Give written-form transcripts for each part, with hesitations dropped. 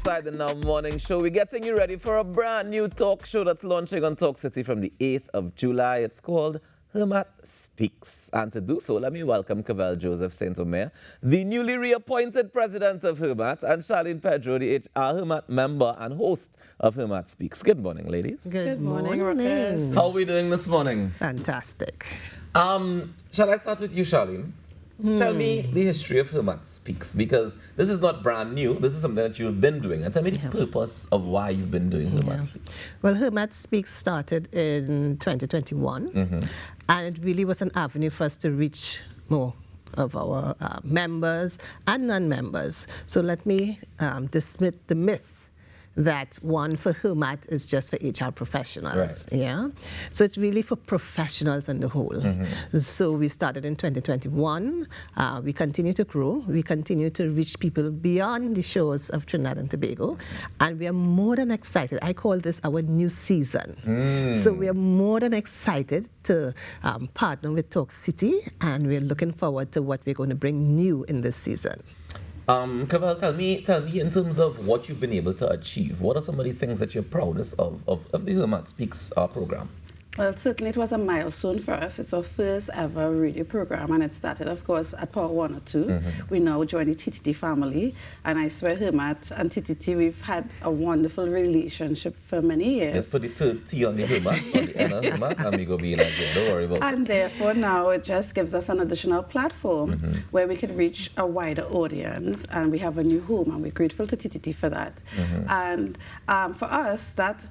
inside the Now Morning Show. We're getting you ready for a brand new talk show that's launching on Talk City from the 8th of July. It's called HRMATT Speaks. And to do so, let me welcome Cavelle Joseph-St, Omer, the newly reappointed president of HRMATT, and Charlene Pedro, the HRMATT member and host of HRMATT Speaks. Good morning, ladies. Good morning. How are we doing this morning? Fantastic. Shall I start with you, Charlene? Tell me the history of HRMATT Speaks, because this is not brand new. This is something that you've been doing. And tell me the purpose of why you've been doing HRMATT Speaks. Well, HRMATT Speaks started in 2021, and it really was an avenue for us to reach more of our members and non-members. So let me dismiss the myth that one for HRMATT is just for HR professionals. Right. Yeah, so it's really for professionals on the whole. So we started in 2021. We continue to grow. We continue to reach people beyond the shores of Trinidad and Tobago, and we are more than excited. I call this our new season. So we are more than excited to partner with Talk City, and we're looking forward to what we're going to bring new in this season. Cavelle, tell me in terms of what you've been able to achieve, what are some of the things that you're proudest of the HRMATT Speaks program? Well, certainly it was a milestone for us. It's our first ever radio program, and it started, of course, at Power 102. We now join the TTT family, and I swear HRMATT and TTT, we've had a wonderful relationship for many years. Let's put the T on the HRMATT, on the end of HRMATT, and we go be like, yeah, don't worry about it. And therefore now it just gives us an additional platform where we can reach a wider audience, and we have a new home, and we're grateful to TTT for that. And for us, that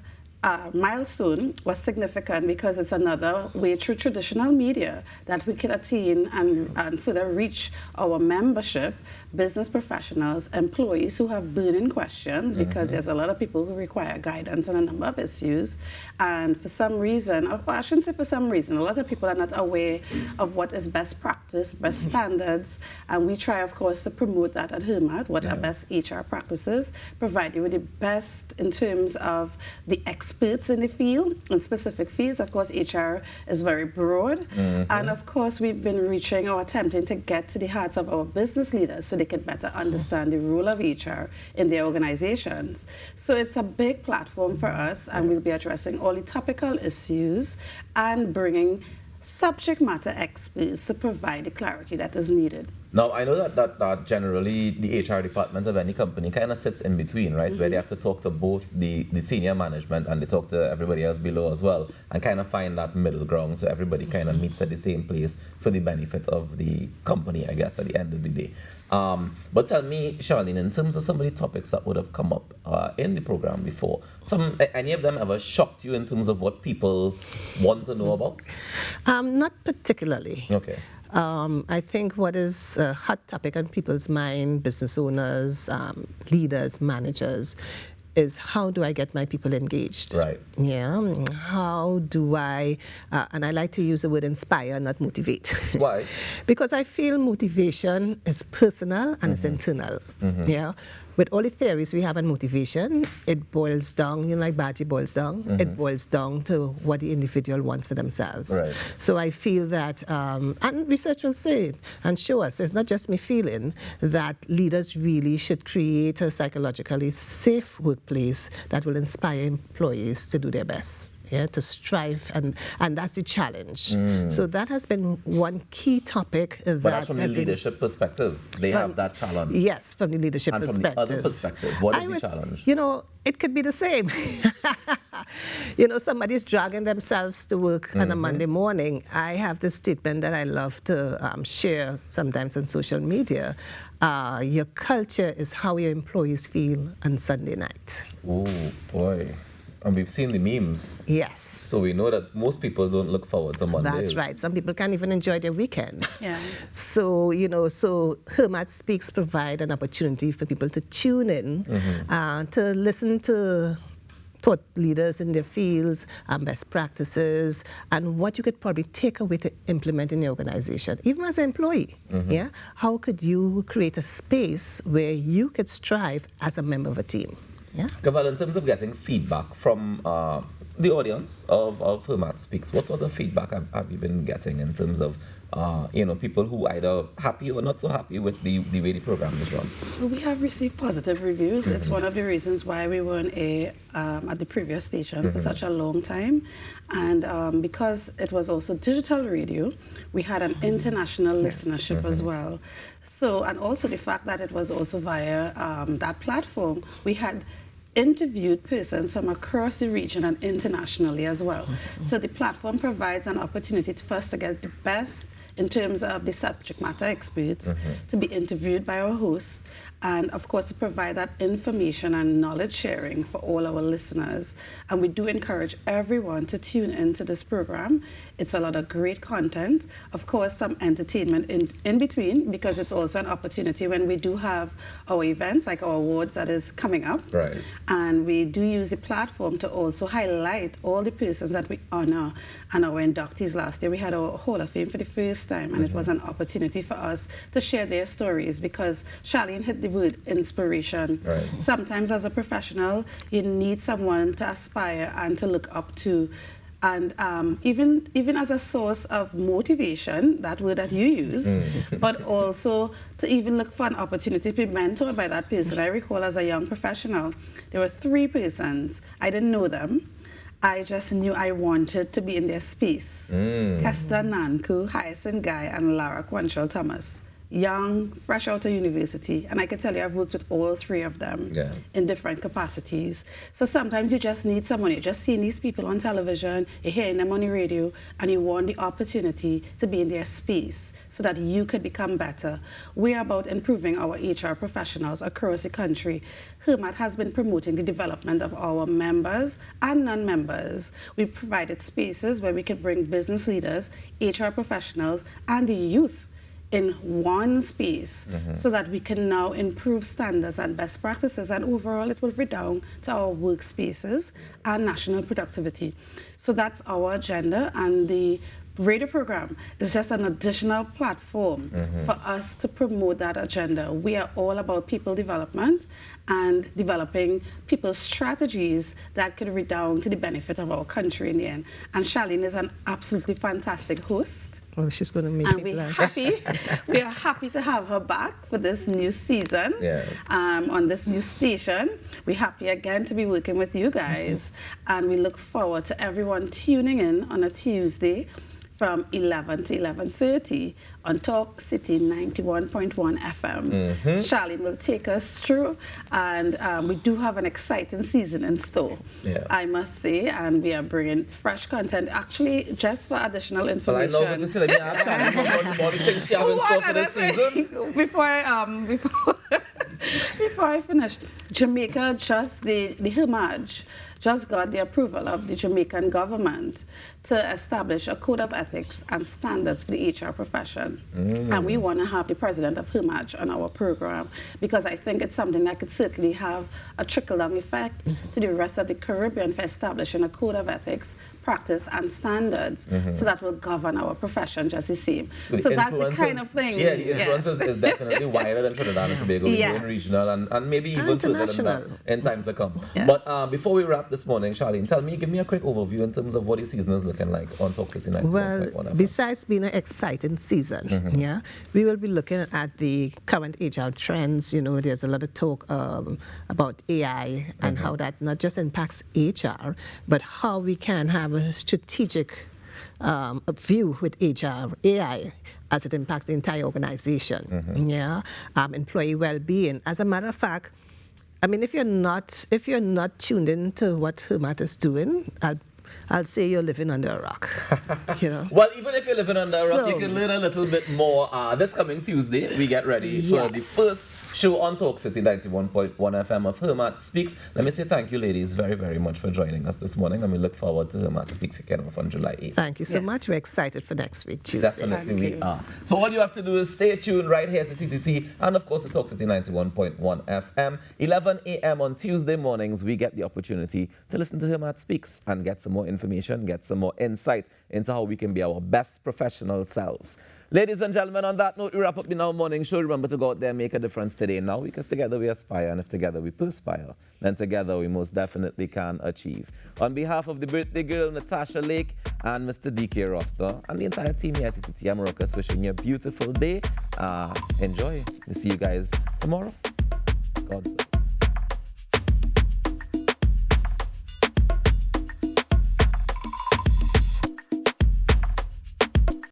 milestone was significant because it's another way through traditional media that we can attain and further reach our membership, business professionals, employees who have burning questions, because there's a lot of people who require guidance on a number of issues. And for some reason, or I shouldn't say for some reason, a lot of people are not aware of what is best practice, best standards, and we try, of course, to promote that at HRMATT, what are best HR practices, provide you with the best in terms of the experts in the field, in specific fields. Of course, HR is very broad, and of course, we've been reaching or attempting to get to the hearts of our business leaders so they can better understand the role of HR in their organizations. So it's a big platform for us, and we'll be addressing all the topical issues and bringing subject matter experts to provide the clarity that is needed. Now, I know that generally the HR department of any company kind of sits in between, right? Where they have to talk to both the senior management and they talk to everybody else below as well, and kind of find that middle ground so everybody kind of meets at the same place for the benefit of the company, I guess, at the end of the day. But tell me, Charlene, in terms of some of the topics that would have come up in the program before, any of them ever shocked you in terms of what people want to know about? Not particularly. Okay. I think what is a hot topic on people's mind, business owners, leaders, managers, is how do I get my people engaged? Right. Yeah. How do I, and I like to use the word inspire, not motivate. Why? Because I feel motivation is personal and it's internal. Yeah. With all the theories we have on motivation, it boils down, like Baji boils down, it boils down to what the individual wants for themselves. Right. So I feel that, and research will say it and show us, it's not just me feeling, that leaders really should create a psychologically safe workplace that will inspire employees to do their best. Yeah, to strive, and that's the challenge. So that has been one key topic. But that's from the leadership perspective. They have that challenge. Yes, from the leadership and perspective. From the other perspective, what is the challenge? It could be the same. Somebody's dragging themselves to work on a Monday morning. I have this statement that I love to share sometimes on social media. Your culture is how your employees feel on Sunday night. Oh, boy. And we've seen the memes. Yes. So we know that most people don't look forward to Mondays. That's right. Some people can't even enjoy their weekends. Yeah. So, so HRMATT Speaks provide an opportunity for people to tune in, to listen to thought leaders in their fields, best practices, and what you could probably take away to implement in your organization, even as an employee. Yeah. How could you create a space where you could strive as a member of a team? Yeah. Cavelle, in terms of getting feedback from the audience of Hermat Speaks, what sort of feedback have you been getting in terms of people who either happy or not so happy with the way the program is run? Well, we have received positive reviews. It's one of the reasons why we were on air at the previous station for such a long time. And because it was also digital radio, we had an international listenership as well. So, and also the fact that it was also via that platform, we had interviewed persons from across the region and internationally as well. So the platform provides an opportunity for us to get the best in terms of the subject matter experts to be interviewed by our hosts, and of course to provide that information and knowledge sharing for all our listeners. And we do encourage everyone to tune into this program. It's a lot of great content, of course some entertainment in between, because it's also an opportunity when we do have our events like our awards that is coming up. Right. And we do use the platform to also highlight all the persons that we honor. And our inductees last year, we had our Hall of Fame for the first time, and it was an opportunity for us to share their stories, because Charlene hit the word inspiration. Right. Sometimes as a professional, you need someone to aspire and to look up to. And even as a source of motivation, that word that you use, but also to even look for an opportunity to be mentored by that person. I recall as a young professional, there were 3 persons. I didn't know them. I just knew I wanted to be in their space. Kester Nanku, Hyacinth Guy, and Lara Quantrell Thomas. Young, fresh out of university, and I can tell you I've worked with all 3 of them in different capacities. So sometimes you just need someone, you're just seeing these people on television, you're hearing them on the radio, and you want the opportunity to be in their space so that you could become better. We're about improving our HR professionals across the country. Hermat has been promoting the development of our members and non-members. We've provided spaces where we can bring business leaders, HR professionals, and the youth in one space so that we can now improve standards and best practices, and overall it will redound to our workspaces and national productivity. So that's our agenda, and the radio program is just an additional platform for us to promote that agenda. We are all about people development and developing people's strategies that could redound to the benefit of our country in the end. And Charlene is an absolutely fantastic host. Well, she's going to make me blush. We are happy to have her back for this new season on this new station. We're happy again to be working with you guys, and we look forward to everyone tuning in on a Tuesday from 11 to 11:30 on Talk City 91.1 FM. Charlene will take us through, and we do have an exciting season in store, I must say, and we are bringing fresh content, actually, just for additional information. Well, I know, but let me ask Charlene what the things she has in store for this season. Before I finish, Jamaica the Hermat just got the approval of the Jamaican government to establish a code of ethics and standards for the HR profession. And we want to have the president of Hermat on our program, because I think it's something that could certainly have a trickle-down effect to the rest of the Caribbean for establishing a code of ethics, practice, and standards so that will govern our profession just the same. So that's the kind of thing. Yeah, the influence is definitely wider than Trinidad and Tobago, even regional, and maybe even further than that in time to come. But before we wrap this morning, Charlene, give me a quick overview in terms of what the season is looking like on Talk City 91.1 Well, besides being an exciting season, we will be looking at the current HR trends. You know, there's a lot of talk about AI and how that not just impacts HR, but how we can have a strategic view with AI as it impacts the entire organization. Employee well-being. As a matter of fact, I mean, if you're not tuned in to what Hermat is doing, I'll say you're living under a rock. Well, even if you're living under a rock, you can learn a little bit more. This coming Tuesday, we get ready for the first show on Talk City 91.1 FM of Hermat Speaks. Let me say thank you, ladies, very, very much for joining us this morning, and we look forward to Hermat Speaks again on July 8th. Thank you so much. We're excited for next week, Tuesday. Definitely we are. So all you have to do is stay tuned right here to TTT, and of course the Talk City 91.1 FM. 11 a.m. on Tuesday mornings, we get the opportunity to listen to Hermat Speaks and get some more more information, get some more insight into how we can be our best professional selves. Ladies and gentlemen, on that note, we wrap up the Now Morning Show. Remember to go out there and make a difference today now, because together we aspire, and if together we perspire, then together we most definitely can achieve. On behalf of the birthday girl, Natasha Lake, and Mr. DK Roster, and the entire team here at TTT Americas, wishing you a beautiful day. Enjoy. We'll see you guys tomorrow. God bless.